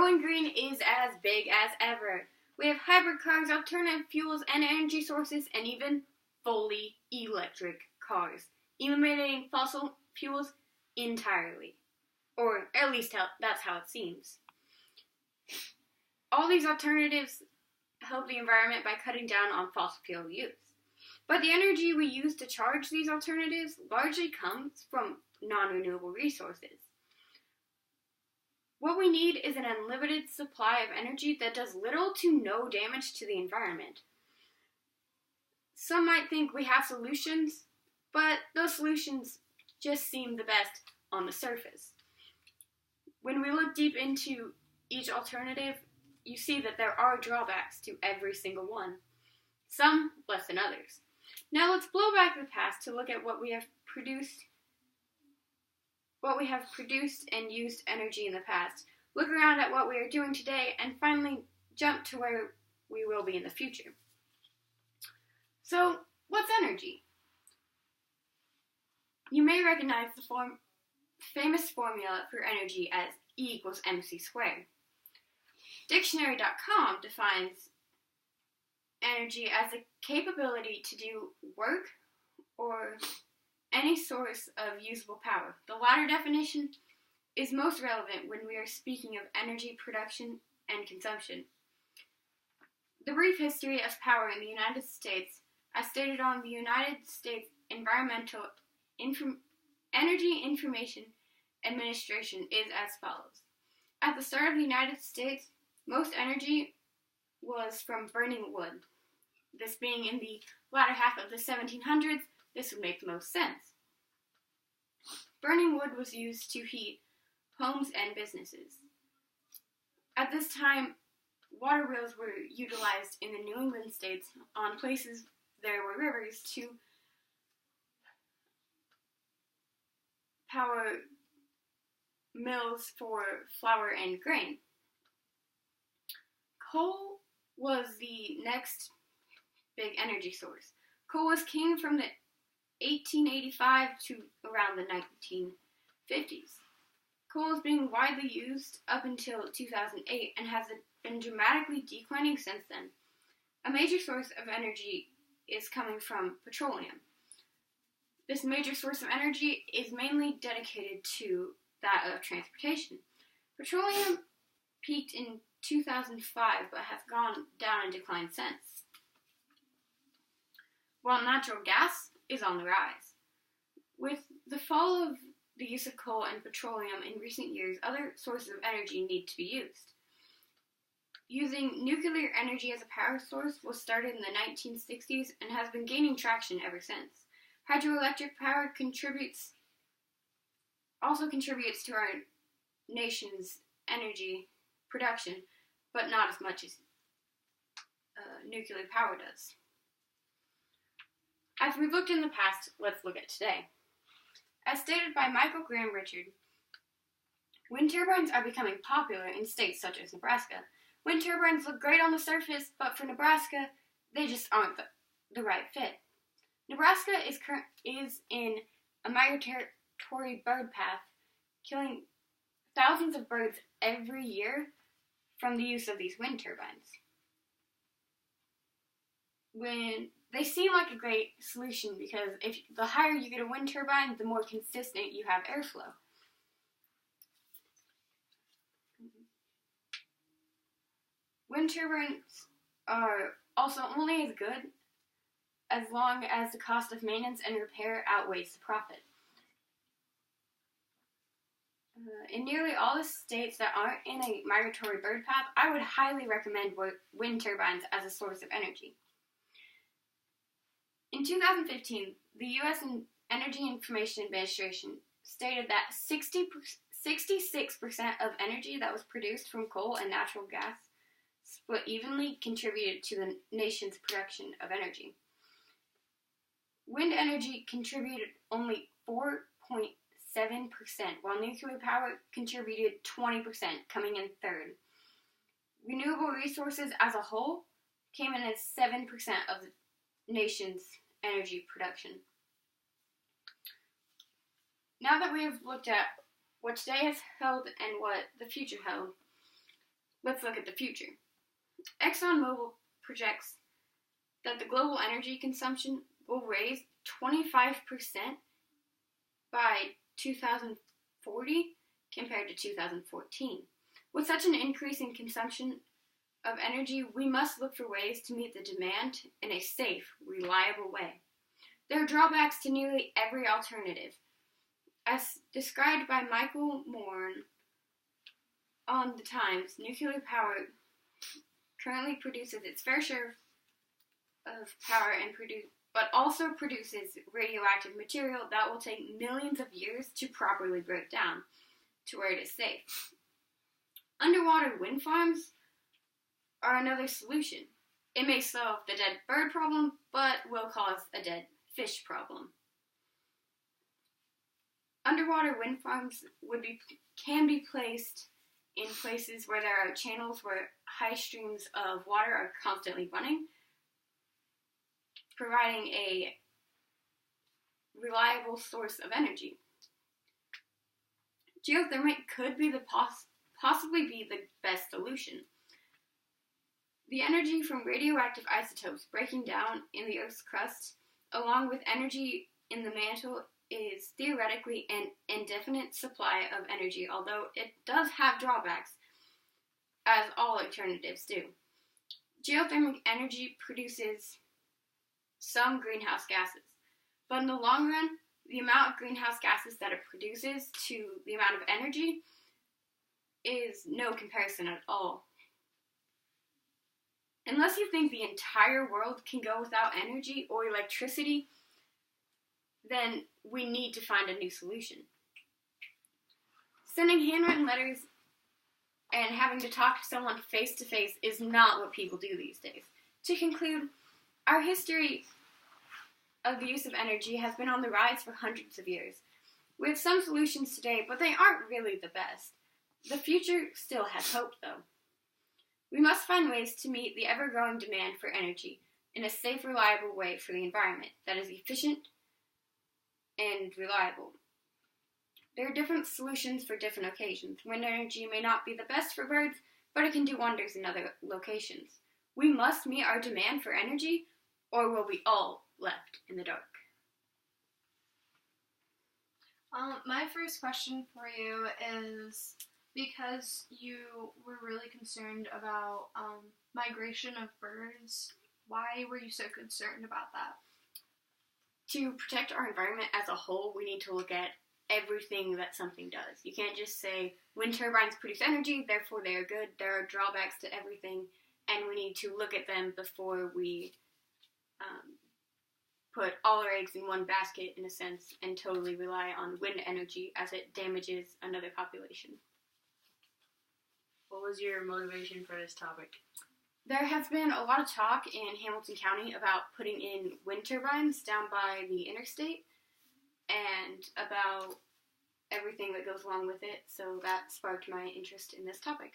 Going green is as big as ever. We have hybrid cars, alternative fuels and energy sources, and even fully electric cars, eliminating fossil fuels entirely. Or at least that's how it seems. All these alternatives help the environment by cutting down on fossil fuel use. But the energy we use to charge these alternatives largely comes from non-renewable resources. What we need is an unlimited supply of energy that does little to no damage to the environment. Some might think we have solutions, but those solutions just seem the best on the surface. When we look deep into each alternative, you see that there are drawbacks to every single one, some less than others. Now let's blow back the past to look at what we have produced and used energy in the past, look around at what we are doing today, and finally jump to where we will be in the future. So, what's energy? You may recognize the famous formula for energy as E equals mc squared. Dictionary.com defines energy as the capability to do work or any source of usable power. The latter definition is most relevant when we are speaking of energy production and consumption. The brief history of power in the United States, as stated on the United States Environmental Energy Information Administration, is as follows. At the start of the United States, most energy was from burning wood. This being in the latter half of the 1700s, this would make the most sense. Burning wood was used to heat homes and businesses. At this time, water wheels were utilized in the New England states on places there were rivers to power mills for flour and grain. Coal was the next big energy source. Coal was king from the 1885 to around the 1950s. Coal is being widely used up until 2008 and has been dramatically declining since then. A major source of energy is coming from petroleum. This major source of energy is mainly dedicated to that of transportation. Petroleum peaked in 2005 but has gone down and declined since, while natural gas is on the rise. With the fall of the use of coal and petroleum in recent years, other sources of energy need to be used. Using nuclear energy as a power source was started in the 1960s and has been gaining traction ever since. Hydroelectric power also contributes to our nation's energy production, but not as much as nuclear power does. As we've looked in the past, let's look at today. As stated by Michael Graham Richard, wind turbines are becoming popular in states such as Nebraska. Wind turbines look great on the surface, but for Nebraska, they just aren't the right fit. Nebraska is in a migratory bird path, killing thousands of birds every year from the use of these wind turbines. When they seem like a great solution because if the higher you get a wind turbine, the more consistent you have airflow. Wind turbines are also only as good as long as the cost of maintenance and repair outweighs the profit. In nearly all the states that aren't in a migratory bird path, I would highly recommend wind turbines as a source of energy. In 2015, the U.S. Energy Information Administration stated that 66% of energy that was produced from coal and natural gas split evenly contributed to the nation's production of energy. Wind energy contributed only 4.7%, while nuclear power contributed 20%, coming in third. Renewable resources as a whole came in as 7% of the nation's energy production. Now that we have looked at what today has held and what the future held, let's look at the future. ExxonMobil projects that the global energy consumption will raise 25% by 2040 compared to 2014. With such an increase in consumption of energy, we must look for ways to meet the demand in a safe, reliable way. There are drawbacks to nearly every alternative. As described by Michael Morn on The Times, nuclear power currently produces its fair share of power but also produces radioactive material that will take millions of years to properly break down to where it is safe. Underwater wind farms are another solution. It may solve the dead bird problem, but will cause a dead fish problem. Underwater wind farms can be placed in places where there are channels where high streams of water are constantly running, providing a reliable source of energy. Geothermal could be possibly be the best solution. The energy from radioactive isotopes breaking down in the Earth's crust, along with energy in the mantle, is theoretically an indefinite supply of energy, although it does have drawbacks, as all alternatives do. Geothermal energy produces some greenhouse gases, but in the long run, the amount of greenhouse gases that it produces to the amount of energy is no comparison at all. Unless you think the entire world can go without energy or electricity, then we need to find a new solution. Sending handwritten letters and having to talk to someone face to face is not what people do these days. To conclude, our history of the use of energy has been on the rise for hundreds of years. We have some solutions today, but they aren't really the best. The future still has hope, though. We must find ways to meet the ever-growing demand for energy in a safe, reliable way for the environment that is efficient and reliable. There are different solutions for different occasions. Wind energy may not be the best for birds, but it can do wonders in other locations. We must meet our demand for energy, or we'll be all left in the dark. My first question for you is, because you were really concerned about migration of birds, why were you so concerned about that? To protect our environment as a whole, we need to look at everything that something does. You can't just say, wind turbines produce energy, therefore they are good. There are drawbacks to everything, and we need to look at them before we put all our eggs in one basket, in a sense, and totally rely on wind energy as it damages another population. What was your motivation for this topic? There has been a lot of talk in Hamilton County about putting in wind turbines down by the interstate and about everything that goes along with it, so that sparked my interest in this topic.